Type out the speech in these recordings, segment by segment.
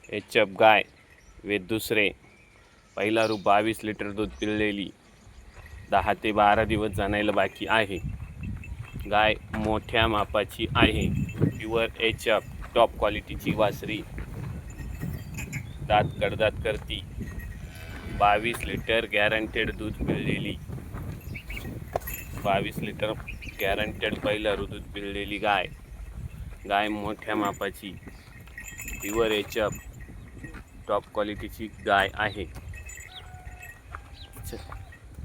HF. गाय वेद दुसरे, पहिला रूप 22 लिटर दूध पिळलेली, 10 ते 12 दिवस जाणायला बाकी आहे. गाय मोठ्या मापाची आहे. Pure HF. टॉप क्वालिटीची वासरी, दात कडदात करती, 22 लिटर गॅरंटेड दूध पिळलेली, 22 लिटर गॅरंटेड पहिला दूध पिळलेली गाय. गाय मोठ्या मापाची प्युअर एच.एफ. टॉप क्वालिटीची गाय आहे.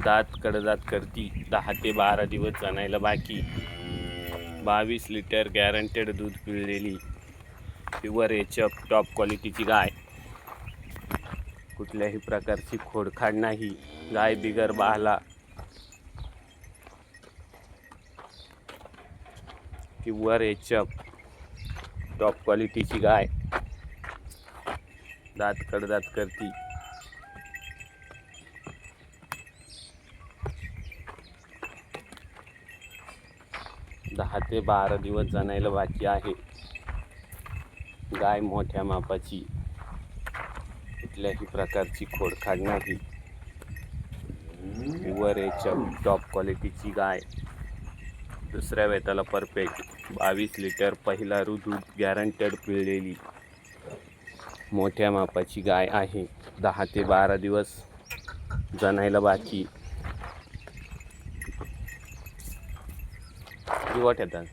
दात कडदात करती, 10 ते 12 दिवस जाणायला बाकी, 22 लिटर गॅरंटेड दूध पिळलेली, प्युअर एच.एफ. टॉप क्वालिटीची गाय. कुठल्याही प्रकारची खोडखाड नाही. गाय बिगर बाहला, प्युअर एच.एफ. टॉप क्वालिटीची गाय. दात कडदात करती, 10 ते 12 दिवस जाणायला बाकी आहे. गाय मोठ्या मापाची, कुठल्याही प्रकारची खोडखाड नाही. Pure HF. टॉप क्वालिटीची गाय. दुसऱ्या वेताला परफेक्ट, 22 लिटर पहिला दूध गॅरंटेड पिळलेली, मोठ्या मापाची गाय आहे. 10 ते 12 दिवस जाणायला बाकी. किती वाट येतात?